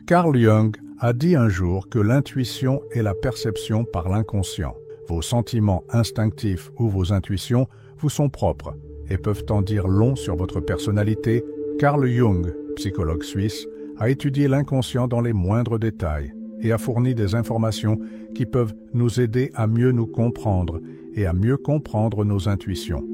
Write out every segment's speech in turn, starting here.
Carl Jung a dit un jour que l'intuition est la perception par l'inconscient. Vos sentiments instinctifs ou vos intuitions vous sont propres et peuvent en dire long sur votre personnalité. Carl Jung, psychologue suisse, a étudié l'inconscient dans les moindres détails et a fourni des informations qui peuvent nous aider à mieux nous comprendre et à mieux comprendre nos intuitions.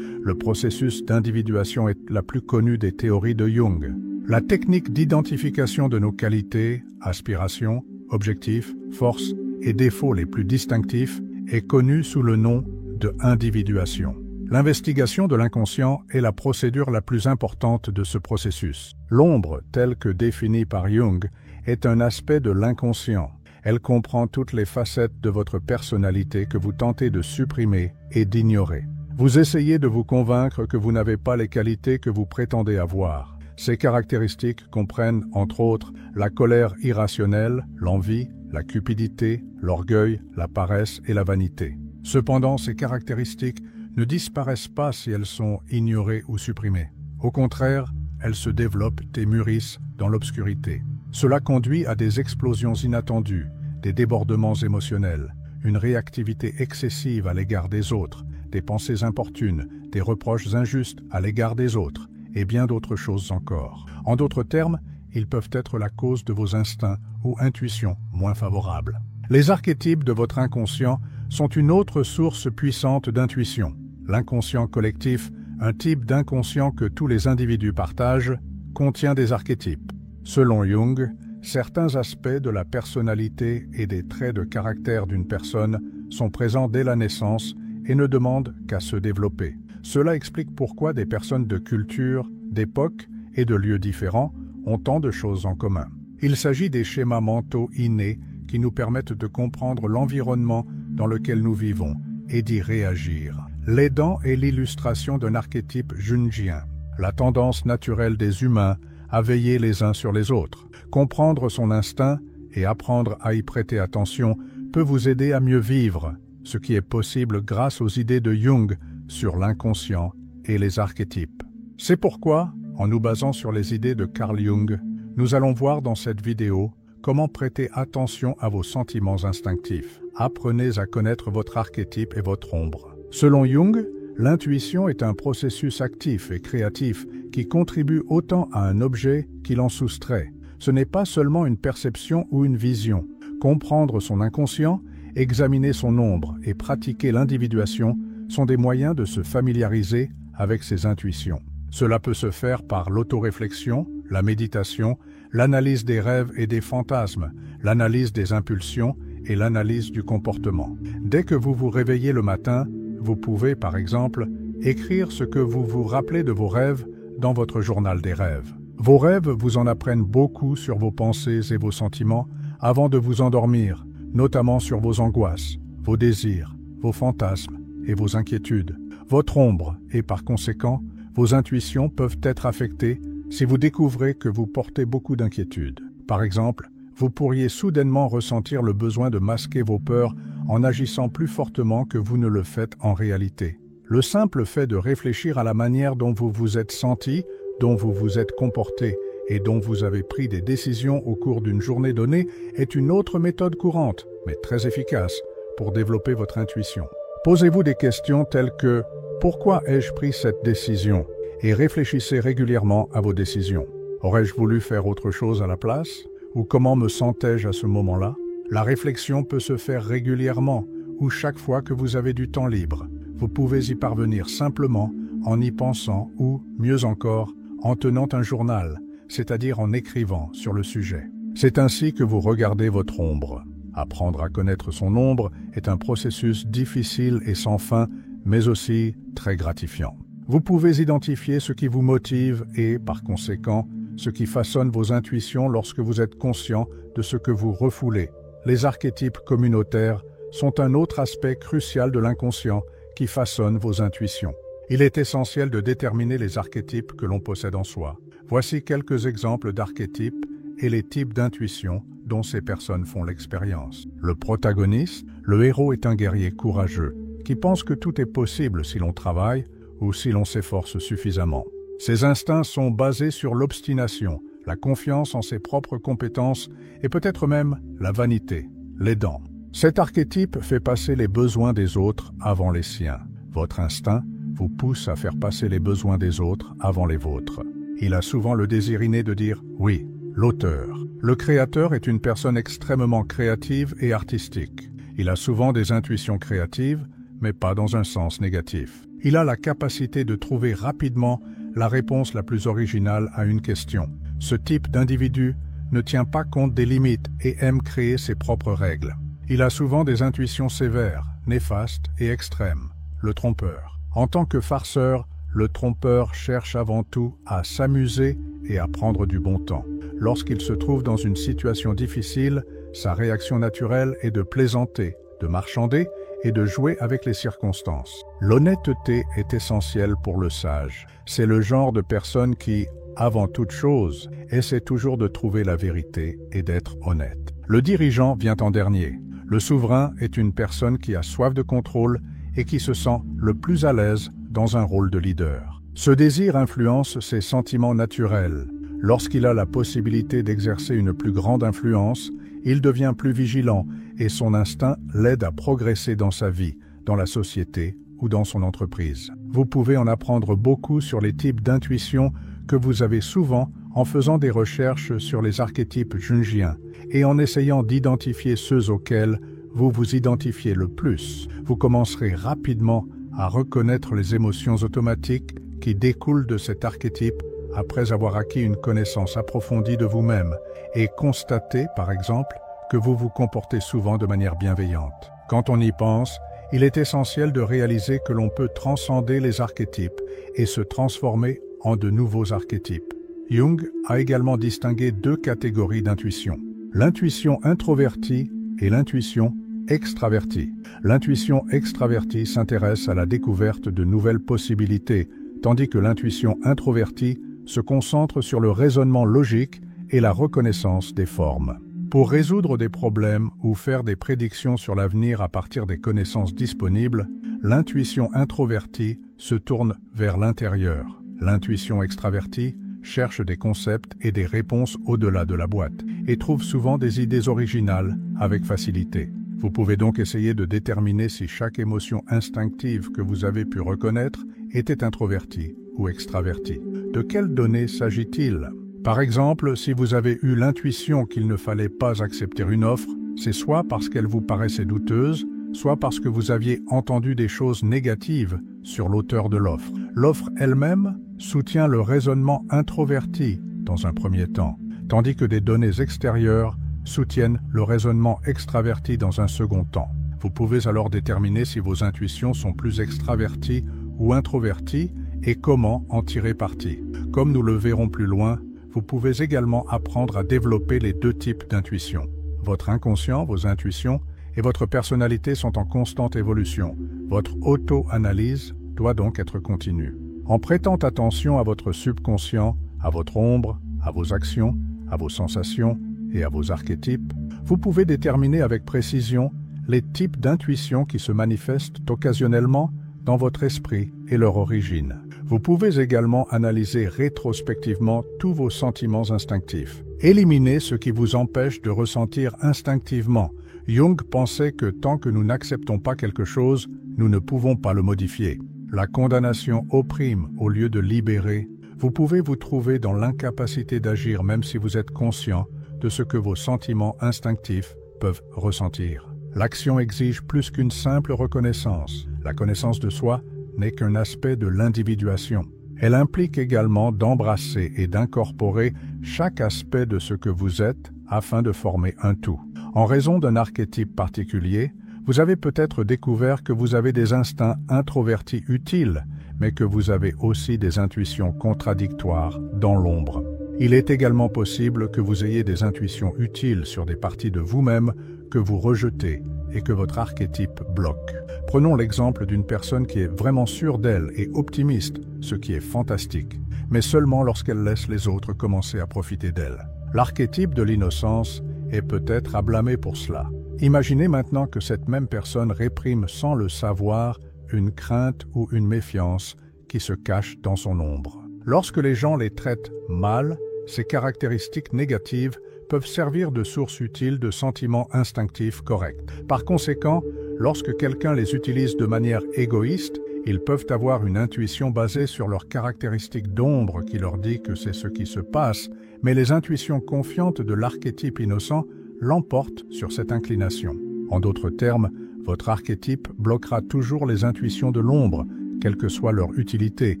Le processus d'individuation est la plus connue des théories de Jung. La technique d'identification de nos qualités, aspirations, objectifs, forces et défauts les plus distinctifs est connue sous le nom de individuation. L'investigation de l'inconscient est la procédure la plus importante de ce processus. L'ombre, telle que définie par Jung, est un aspect de l'inconscient. Elle comprend toutes les facettes de votre personnalité que vous tentez de supprimer et d'ignorer. Vous essayez de vous convaincre que vous n'avez pas les qualités que vous prétendez avoir. Ces caractéristiques comprennent, entre autres, la colère irrationnelle, l'envie, la cupidité, l'orgueil, la paresse et la vanité. Cependant, ces caractéristiques ne disparaissent pas si elles sont ignorées ou supprimées. Au contraire, elles se développent et mûrissent dans l'obscurité. Cela conduit à des explosions inattendues, des débordements émotionnels, une réactivité excessive à l'égard des autres, des pensées importunes, des reproches injustes à l'égard des autres, et bien d'autres choses encore. En d'autres termes, ils peuvent être la cause de vos instincts ou intuitions moins favorables. Les archétypes de votre inconscient sont une autre source puissante d'intuition. L'inconscient collectif, un type d'inconscient que tous les individus partagent, contient des archétypes. Selon Jung, certains aspects de la personnalité et des traits de caractère d'une personne sont présents dès la naissance et ne demandent qu'à se développer. Cela explique pourquoi des personnes de culture, d'époque et de lieux différents ont tant de choses en commun. Il s'agit des schémas mentaux innés qui nous permettent de comprendre l'environnement dans lequel nous vivons et d'y réagir. L'aidant est l'illustration d'un archétype jungien, la tendance naturelle des humains à veiller les uns sur les autres. Comprendre son instinct et apprendre à y prêter attention peut vous aider à mieux vivre, ce qui est possible grâce aux idées de Jung sur l'inconscient et les archétypes. C'est pourquoi, en nous basant sur les idées de Carl Jung, nous allons voir dans cette vidéo comment prêter attention à vos sentiments instinctifs. Apprenez à connaître votre archétype et votre ombre. Selon Jung, l'intuition est un processus actif et créatif qui contribue autant à un objet qu'il en soustrait. Ce n'est pas seulement une perception ou une vision. Comprendre son inconscient, examiner son ombre et pratiquer l'individuation sont des moyens de se familiariser avec ses intuitions. Cela peut se faire par l'autoréflexion, la méditation, l'analyse des rêves et des fantasmes, l'analyse des impulsions et l'analyse du comportement. Dès que vous vous réveillez le matin, vous pouvez, par exemple, écrire ce que vous vous rappelez de vos rêves dans votre journal des rêves. Vos rêves vous en apprennent beaucoup sur vos pensées et vos sentiments avant de vous endormir, notamment sur vos angoisses, vos désirs, vos fantasmes et vos inquiétudes. Votre ombre et, par conséquent, vos intuitions peuvent être affectées si vous découvrez que vous portez beaucoup d'inquiétudes. Par exemple, vous pourriez soudainement ressentir le besoin de masquer vos peurs en agissant plus fortement que vous ne le faites en réalité. Le simple fait de réfléchir à la manière dont vous vous êtes senti, dont vous vous êtes comporté et dont vous avez pris des décisions au cours d'une journée donnée est une autre méthode courante, mais très efficace, pour développer votre intuition. Posez-vous des questions telles que « Pourquoi ai-je pris cette décision ?» et réfléchissez régulièrement à vos décisions. Aurais-je voulu faire autre chose à la place? Ou comment me sentais-je à ce moment-là? La réflexion peut se faire régulièrement ou chaque fois que vous avez du temps libre. Vous pouvez y parvenir simplement en y pensant ou, mieux encore, en tenant un journal, c'est-à-dire en écrivant sur le sujet. C'est ainsi que vous regardez votre ombre. Apprendre à connaître son ombre est un processus difficile et sans fin, mais aussi très gratifiant. Vous pouvez identifier ce qui vous motive et, par conséquent, ce qui façonne vos intuitions lorsque vous êtes conscient de ce que vous refoulez. Les archétypes communautaires sont un autre aspect crucial de l'inconscient qui façonne vos intuitions. Il est essentiel de déterminer les archétypes que l'on possède en soi. Voici quelques exemples d'archétypes et les types d'intuitions dont ces personnes font l'expérience. Le protagoniste, le héros est un guerrier courageux qui pense que tout est possible si l'on travaille ou si l'on s'efforce suffisamment. Ses instincts sont basés sur l'obstination, la confiance en ses propres compétences et peut-être même la vanité, l'aidant. Cet archétype fait passer les besoins des autres avant les siens. Votre instinct vous pousse à faire passer les besoins des autres avant les vôtres. Il a souvent le désir inné de dire « oui ». L'auteur. Le créateur est une personne extrêmement créative et artistique. Il a souvent des intuitions créatives, mais pas dans un sens négatif. Il a la capacité de trouver rapidement la réponse la plus originale à une question. Ce type d'individu ne tient pas compte des limites et aime créer ses propres règles. Il a souvent des intuitions sévères, néfastes et extrêmes. Le trompeur. En tant que farceur, le trompeur cherche avant tout à s'amuser et à prendre du bon temps. Lorsqu'il se trouve dans une situation difficile, sa réaction naturelle est de plaisanter, de marchander et de jouer avec les circonstances. L'honnêteté est essentielle pour le sage. C'est le genre de personne qui, avant toute chose, essaie toujours de trouver la vérité et d'être honnête. Le dirigeant vient en dernier. Le souverain est une personne qui a soif de contrôle et qui se sent le plus à l'aise dans un rôle de leader. Ce désir influence ses sentiments naturels. Lorsqu'il a la possibilité d'exercer une plus grande influence, il devient plus vigilant et son instinct l'aide à progresser dans sa vie, dans la société ou dans son entreprise. Vous pouvez en apprendre beaucoup sur les types d'intuition que vous avez souvent en faisant des recherches sur les archétypes jungiens et en essayant d'identifier ceux auxquels vous vous identifiez le plus. Vous commencerez rapidement à reconnaître les émotions automatiques qui découlent de cet archétype après avoir acquis une connaissance approfondie de vous-même et constater, par exemple, que vous vous comportez souvent de manière bienveillante. Quand on y pense, il est essentiel de réaliser que l'on peut transcender les archétypes et se transformer en de nouveaux archétypes. Jung a également distingué deux catégories d'intuition, l'intuition introvertie et l'intuition extravertie. L'intuition extravertie s'intéresse à la découverte de nouvelles possibilités, tandis que l'intuition introvertie se concentre sur le raisonnement logique et la reconnaissance des formes. Pour résoudre des problèmes ou faire des prédictions sur l'avenir à partir des connaissances disponibles, l'intuition introvertie se tourne vers l'intérieur. L'intuition extravertie cherche des concepts et des réponses au-delà de la boîte et trouve souvent des idées originales avec facilité. Vous pouvez donc essayer de déterminer si chaque émotion instinctive que vous avez pu reconnaître était introvertie ou extravertie. De quelles données s'agit-il? Par exemple, si vous avez eu l'intuition qu'il ne fallait pas accepter une offre, c'est soit parce qu'elle vous paraissait douteuse, soit parce que vous aviez entendu des choses négatives sur l'auteur de l'offre. L'offre elle-même soutient le raisonnement introverti dans un premier temps, tandis que des données extérieures soutiennent le raisonnement extraverti dans un second temps. Vous pouvez alors déterminer si vos intuitions sont plus extraverties ou introverties et comment en tirer parti. Comme nous le verrons plus loin, vous pouvez également apprendre à développer les deux types d'intuition. Votre inconscient, vos intuitions, et votre personnalité sont en constante évolution. Votre auto-analyse doit donc être continue. En prêtant attention à votre subconscient, à votre ombre, à vos actions, à vos sensations et à vos archétypes, vous pouvez déterminer avec précision les types d'intuition qui se manifestent occasionnellement dans votre esprit et leur origine. Vous pouvez également analyser rétrospectivement tous vos sentiments instinctifs. Éliminez ce qui vous empêche de ressentir instinctivement. Jung pensait que tant que nous n'acceptons pas quelque chose, nous ne pouvons pas le modifier. La condamnation opprime au lieu de libérer. Vous pouvez vous trouver dans l'incapacité d'agir même si vous êtes conscient de ce que vos sentiments instinctifs peuvent ressentir. L'action exige plus qu'une simple reconnaissance. La connaissance de soi n'est qu'un aspect de l'individuation. Elle implique également d'embrasser et d'incorporer chaque aspect de ce que vous êtes afin de former un tout. En raison d'un archétype particulier, vous avez peut-être découvert que vous avez des instincts introvertis utiles, mais que vous avez aussi des intuitions contradictoires dans l'ombre. Il est également possible que vous ayez des intuitions utiles sur des parties de vous-même que vous rejetez et que votre archétype bloque. Prenons l'exemple d'une personne qui est vraiment sûre d'elle et optimiste, ce qui est fantastique, mais seulement lorsqu'elle laisse les autres commencer à profiter d'elle. L'archétype de l'innocence est peut-être à blâmer pour cela. Imaginez maintenant que cette même personne réprime sans le savoir une crainte ou une méfiance qui se cache dans son ombre. Lorsque les gens les traitent mal, ces caractéristiques négatives peuvent servir de source utile de sentiments instinctifs corrects. Par conséquent, lorsque quelqu'un les utilise de manière égoïste, ils peuvent avoir une intuition basée sur leurs caractéristiques d'ombre qui leur dit que c'est ce qui se passe, mais les intuitions confiantes de l'archétype innocent l'emportent sur cette inclination. En d'autres termes, votre archétype bloquera toujours les intuitions de l'ombre, quelle que soit leur utilité,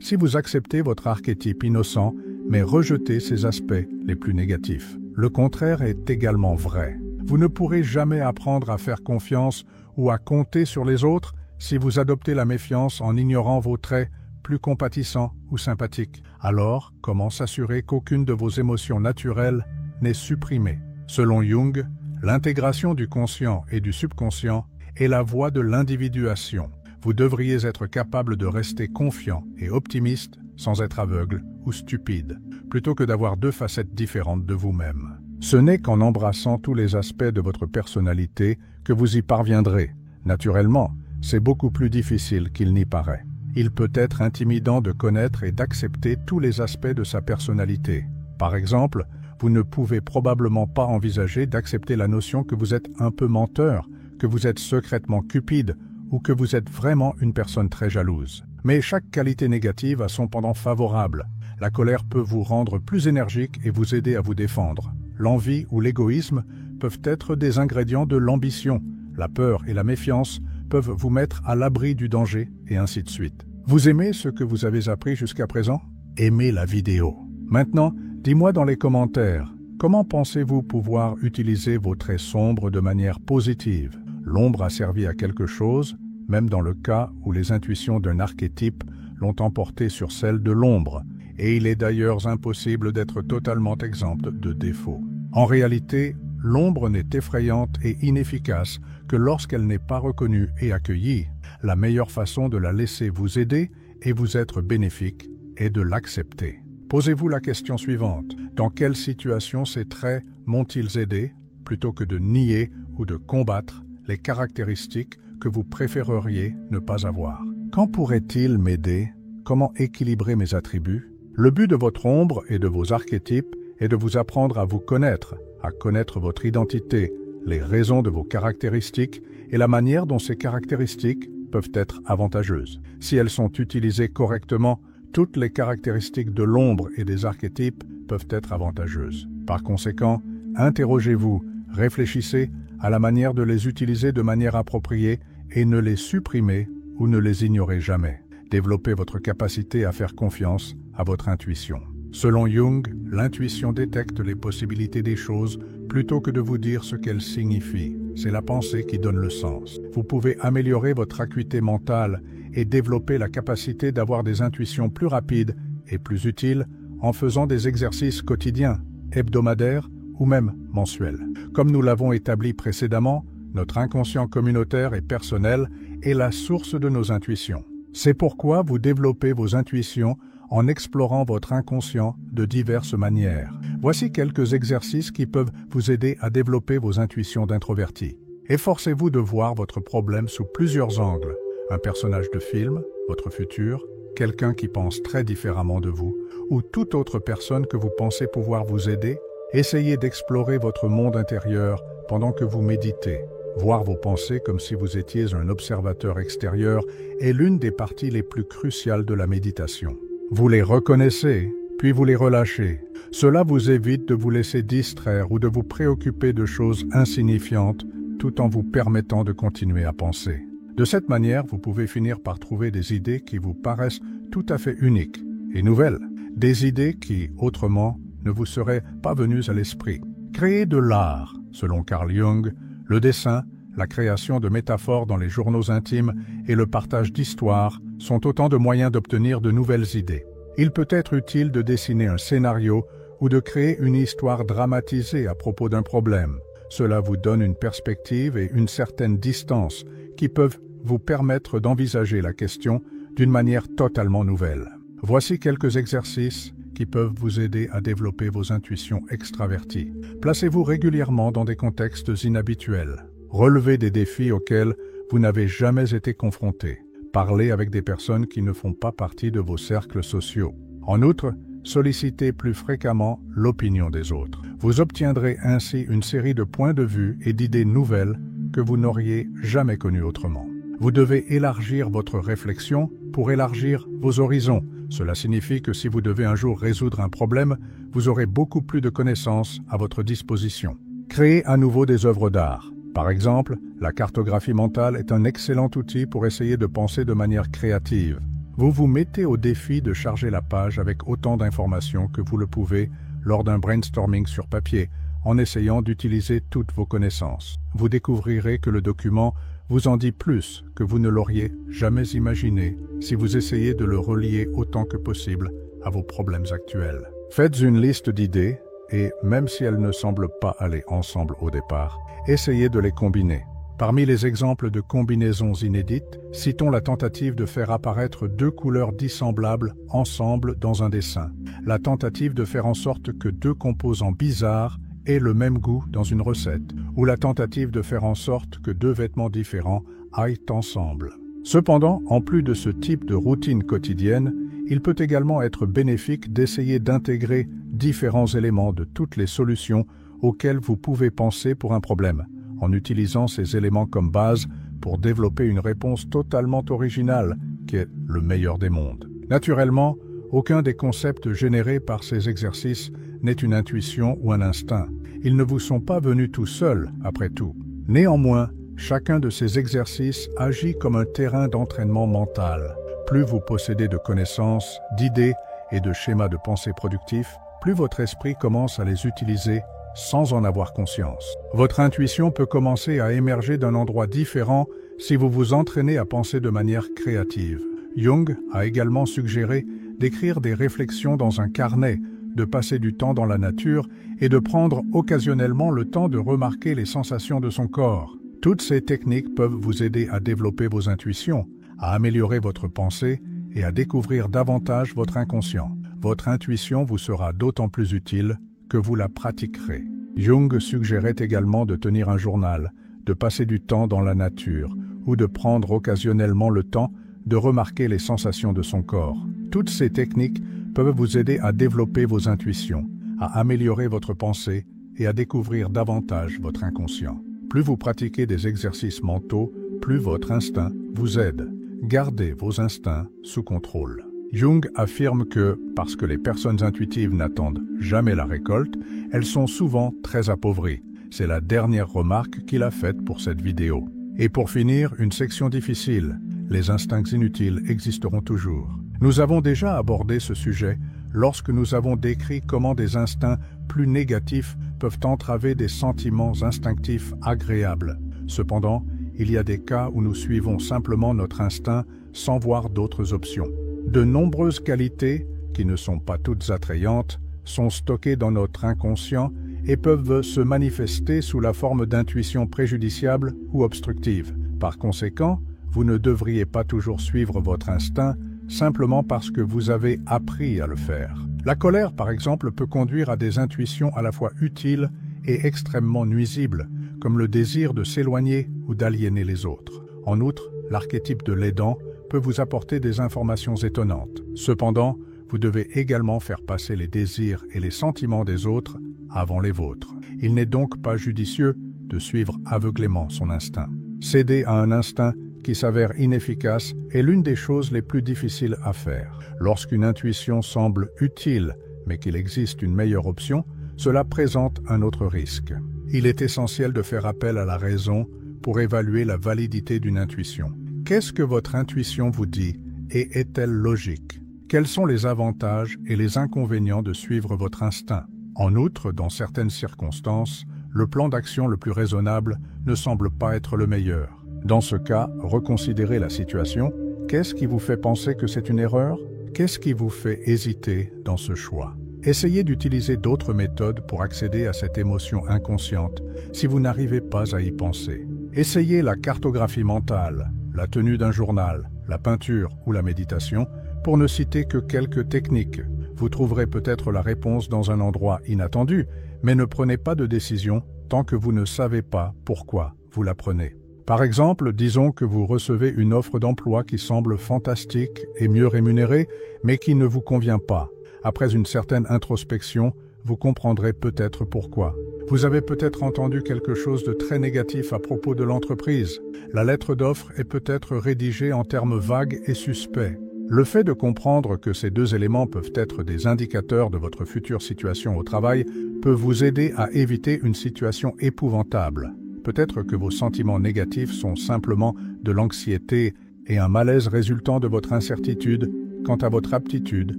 si vous acceptez votre archétype innocent, mais rejetez ses aspects les plus négatifs. Le contraire est également vrai. Vous ne pourrez jamais apprendre à faire confiance ou à compter sur les autres si vous adoptez la méfiance en ignorant vos traits plus compatissants ou sympathiques. Alors, comment s'assurer qu'aucune de vos émotions naturelles n'est supprimée? Selon Jung, l'intégration du conscient et du subconscient est la voie de l'individuation. Vous devriez être capable de rester confiant et optimiste sans être aveugle ou stupide, plutôt que d'avoir deux facettes différentes de vous-même. Ce n'est qu'en embrassant tous les aspects de votre personnalité que vous y parviendrez. Naturellement, c'est beaucoup plus difficile qu'il n'y paraît. Il peut être intimidant de connaître et d'accepter tous les aspects de sa personnalité. Par exemple, vous ne pouvez probablement pas envisager d'accepter la notion que vous êtes un peu menteur, que vous êtes secrètement cupide ou que vous êtes vraiment une personne très jalouse. Mais chaque qualité négative a son pendant favorable. La colère peut vous rendre plus énergique et vous aider à vous défendre. L'envie ou l'égoïsme peuvent être des ingrédients de l'ambition. La peur et la méfiance peuvent vous mettre à l'abri du danger et ainsi de suite. Vous aimez ce que vous avez appris jusqu'à présent? Aimez la vidéo. Maintenant, dis-moi dans les commentaires, comment pensez-vous pouvoir utiliser vos traits sombres de manière positive? L'ombre a servi à quelque chose, même dans le cas où les intuitions d'un archétype l'ont emporté sur celles de l'ombre, et il est d'ailleurs impossible d'être totalement exempt de défauts. En réalité, l'ombre n'est effrayante et inefficace que lorsqu'elle n'est pas reconnue et accueillie. La meilleure façon de la laisser vous aider et vous être bénéfique est de l'accepter. Posez-vous la question suivante. Dans quelle situation ces traits m'ont-ils aidé, plutôt que de nier ou de combattre les caractéristiques que vous préféreriez ne pas avoir? Quand pourrait-il m'aider? Comment équilibrer mes attributs? Le but de votre ombre et de vos archétypes est de vous apprendre à vous connaître, à connaître votre identité, les raisons de vos caractéristiques et la manière dont ces caractéristiques peuvent être avantageuses. Si elles sont utilisées correctement, toutes les caractéristiques de l'ombre et des archétypes peuvent être avantageuses. Par conséquent, interrogez-vous, réfléchissez à la manière de les utiliser de manière appropriée et ne les supprimez ou ne les ignorez jamais. Développez votre capacité à faire confiance à votre intuition. Selon Jung, l'intuition détecte les possibilités des choses plutôt que de vous dire ce qu'elles signifient. C'est la pensée qui donne le sens. Vous pouvez améliorer votre acuité mentale et développer la capacité d'avoir des intuitions plus rapides et plus utiles en faisant des exercices quotidiens, hebdomadaires ou même mensuels. Comme nous l'avons établi précédemment, notre inconscient communautaire et personnel est la source de nos intuitions. C'est pourquoi vous développez vos intuitions en explorant votre inconscient de diverses manières. Voici quelques exercices qui peuvent vous aider à développer vos intuitions d'introverti. Efforcez-vous de voir votre problème sous plusieurs angles. Un personnage de film, votre futur, quelqu'un qui pense très différemment de vous, ou toute autre personne que vous pensez pouvoir vous aider. Essayez d'explorer votre monde intérieur pendant que vous méditez. Voir vos pensées comme si vous étiez un observateur extérieur est l'une des parties les plus cruciales de la méditation. Vous les reconnaissez, puis vous les relâchez. Cela vous évite de vous laisser distraire ou de vous préoccuper de choses insignifiantes tout en vous permettant de continuer à penser. De cette manière, vous pouvez finir par trouver des idées qui vous paraissent tout à fait uniques et nouvelles, des idées qui, autrement, ne vous seraient pas venues à l'esprit. Créer de l'art, selon Carl Jung, le dessin, la création de métaphores dans les journaux intimes et le partage d'histoires sont autant de moyens d'obtenir de nouvelles idées. Il peut être utile de dessiner un scénario ou de créer une histoire dramatisée à propos d'un problème. Cela vous donne une perspective et une certaine distance qui peuvent vous permettre d'envisager la question d'une manière totalement nouvelle. Voici quelques exercices qui peuvent vous aider à développer vos intuitions extraverties. Placez-vous régulièrement dans des contextes inhabituels. Relevez des défis auxquels vous n'avez jamais été confronté. Parlez avec des personnes qui ne font pas partie de vos cercles sociaux. En outre, sollicitez plus fréquemment l'opinion des autres. Vous obtiendrez ainsi une série de points de vue et d'idées nouvelles que vous n'auriez jamais connues autrement. Vous devez élargir votre réflexion pour élargir vos horizons. Cela signifie que si vous devez un jour résoudre un problème, vous aurez beaucoup plus de connaissances à votre disposition. Créez à nouveau des œuvres d'art. Par exemple, la cartographie mentale est un excellent outil pour essayer de penser de manière créative. Vous vous mettez au défi de charger la page avec autant d'informations que vous le pouvez lors d'un brainstorming sur papier, en essayant d'utiliser toutes vos connaissances. Vous découvrirez que le document vous en dit plus que vous ne l'auriez jamais imaginé si vous essayez de le relier autant que possible à vos problèmes actuels. Faites une liste d'idées et, même si elles ne semblent pas aller ensemble au départ, essayez de les combiner. Parmi les exemples de combinaisons inédites, citons la tentative de faire apparaître deux couleurs dissemblables ensemble dans un dessin, la tentative de faire en sorte que deux composants bizarres aient le même goût dans une recette, ou la tentative de faire en sorte que deux vêtements différents aillent ensemble. Cependant, en plus de ce type de routine quotidienne, il peut également être bénéfique d'essayer d'intégrer différents éléments de toutes les solutions auxquelles vous pouvez penser pour un problème, en utilisant ces éléments comme base pour développer une réponse totalement originale, qui est le meilleur des mondes. Naturellement, aucun des concepts générés par ces exercices n'est une intuition ou un instinct. Ils ne vous sont pas venus tout seuls, après tout. Néanmoins, chacun de ces exercices agit comme un terrain d'entraînement mental. Plus vous possédez de connaissances, d'idées et de schémas de pensée productifs, plus votre esprit commence à les utiliser sans en avoir conscience. Votre intuition peut commencer à émerger d'un endroit différent si vous vous entraînez à penser de manière créative. Jung a également suggéré d'écrire des réflexions dans un carnet, de passer du temps dans la nature et de prendre occasionnellement le temps de remarquer les sensations de son corps. Toutes ces techniques peuvent vous aider à développer vos intuitions, à améliorer votre pensée et à découvrir davantage votre inconscient. Votre intuition vous sera d'autant plus utile que vous la pratiquerez. Jung suggérait également de tenir un journal, de passer du temps dans la nature ou de prendre occasionnellement le temps de remarquer les sensations de son corps. Toutes ces techniques peuvent vous aider à développer vos intuitions, à améliorer votre pensée et à découvrir davantage votre inconscient. Plus vous pratiquez des exercices mentaux, plus votre instinct vous aide. Gardez vos instincts sous contrôle. Jung affirme que, parce que les personnes intuitives n'attendent jamais la récolte, elles sont souvent très appauvries. C'est la dernière remarque qu'il a faite pour cette vidéo. Et pour finir, une section difficile. Les instincts inutiles existeront toujours. Nous avons déjà abordé ce sujet lorsque nous avons décrit comment des instincts plus négatifs peuvent entraver des sentiments instinctifs agréables. Cependant, il y a des cas où nous suivons simplement notre instinct sans voir d'autres options. De nombreuses qualités, qui ne sont pas toutes attrayantes, sont stockées dans notre inconscient et peuvent se manifester sous la forme d'intuitions préjudiciables ou obstructives. Par conséquent, vous ne devriez pas toujours suivre votre instinct simplement parce que vous avez appris à le faire. La colère, par exemple, peut conduire à des intuitions à la fois utiles et extrêmement nuisibles, comme le désir de s'éloigner ou d'aliéner les autres. En outre, l'archétype de l'aidant peut vous apporter des informations étonnantes. Cependant, vous devez également faire passer les désirs et les sentiments des autres avant les vôtres. Il n'est donc pas judicieux de suivre aveuglément son instinct. Céder à un instinct qui s'avère inefficace est l'une des choses les plus difficiles à faire. Lorsqu'une intuition semble utile, mais qu'il existe une meilleure option, cela présente un autre risque. Il est essentiel de faire appel à la raison pour évaluer la validité d'une intuition. Qu'est-ce que votre intuition vous dit et est-elle logique? Quels sont les avantages et les inconvénients de suivre votre instinct? En outre, dans certaines circonstances, le plan d'action le plus raisonnable ne semble pas être le meilleur. Dans ce cas, reconsidérez la situation. Qu'est-ce qui vous fait penser que c'est une erreur? Qu'est-ce qui vous fait hésiter dans ce choix? Essayez d'utiliser d'autres méthodes pour accéder à cette émotion inconsciente si vous n'arrivez pas à y penser. Essayez la cartographie mentale, la tenue d'un journal, la peinture ou la méditation, pour ne citer que quelques techniques. Vous trouverez peut-être la réponse dans un endroit inattendu, mais ne prenez pas de décision tant que vous ne savez pas pourquoi vous la prenez. Par exemple, disons que vous recevez une offre d'emploi qui semble fantastique et mieux rémunérée, mais qui ne vous convient pas. Après une certaine introspection, vous comprendrez peut-être pourquoi. Vous avez peut-être entendu quelque chose de très négatif à propos de l'entreprise. La lettre d'offre est peut-être rédigée en termes vagues et suspects. Le fait de comprendre que ces deux éléments peuvent être des indicateurs de votre future situation au travail peut vous aider à éviter une situation épouvantable. Peut-être que vos sentiments négatifs sont simplement de l'anxiété et un malaise résultant de votre incertitude quant à votre aptitude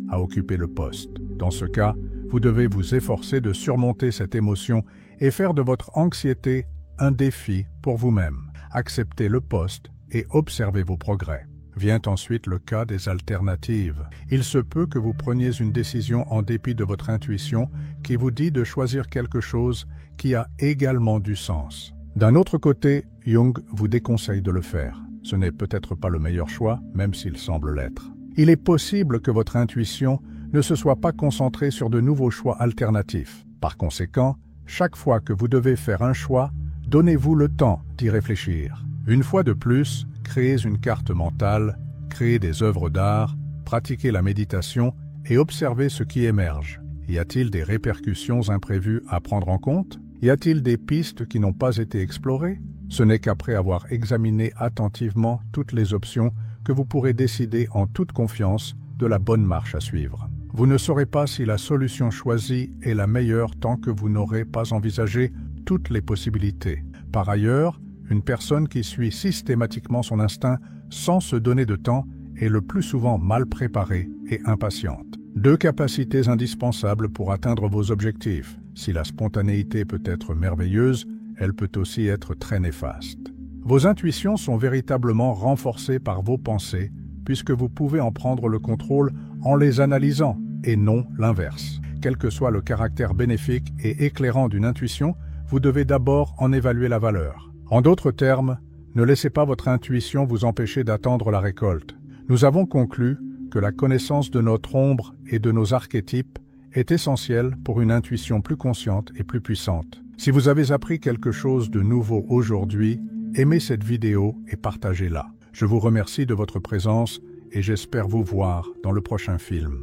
à occuper le poste. Dans ce cas, vous devez vous efforcer de surmonter cette émotion et faire de votre anxiété un défi pour vous-même. Acceptez le poste et observez vos progrès. Vient ensuite le cas des alternatives. Il se peut que vous preniez une décision en dépit de votre intuition qui vous dit de choisir quelque chose qui a également du sens. D'un autre côté, Jung vous déconseille de le faire. Ce n'est peut-être pas le meilleur choix, même s'il semble l'être. Il est possible que votre intuition ne se soit pas concentrée sur de nouveaux choix alternatifs. Par conséquent, chaque fois que vous devez faire un choix, donnez-vous le temps d'y réfléchir. Une fois de plus, créez une carte mentale, créez des œuvres d'art, pratiquez la méditation et observez ce qui émerge. Y a-t-il des répercussions imprévues à prendre en compte? Y a-t-il des pistes qui n'ont pas été explorées? Ce n'est qu'après avoir examiné attentivement toutes les options que vous pourrez décider en toute confiance de la bonne marche à suivre. Vous ne saurez pas si la solution choisie est la meilleure tant que vous n'aurez pas envisagé toutes les possibilités. Par ailleurs, une personne qui suit systématiquement son instinct sans se donner de temps est le plus souvent mal préparée et impatiente. Deux capacités indispensables pour atteindre vos objectifs. Si la spontanéité peut être merveilleuse, elle peut aussi être très néfaste. Vos intuitions sont véritablement renforcées par vos pensées, puisque vous pouvez en prendre le contrôle en les analysant, et non l'inverse. Quel que soit le caractère bénéfique et éclairant d'une intuition, vous devez d'abord en évaluer la valeur. En d'autres termes, ne laissez pas votre intuition vous empêcher d'attendre la récolte. Nous avons conclu que la connaissance de notre ombre et de nos archétypes est essentielle pour une intuition plus consciente et plus puissante. Si vous avez appris quelque chose de nouveau aujourd'hui, aimez cette vidéo et partagez-la. Je vous remercie de votre présence et j'espère vous voir dans le prochain film.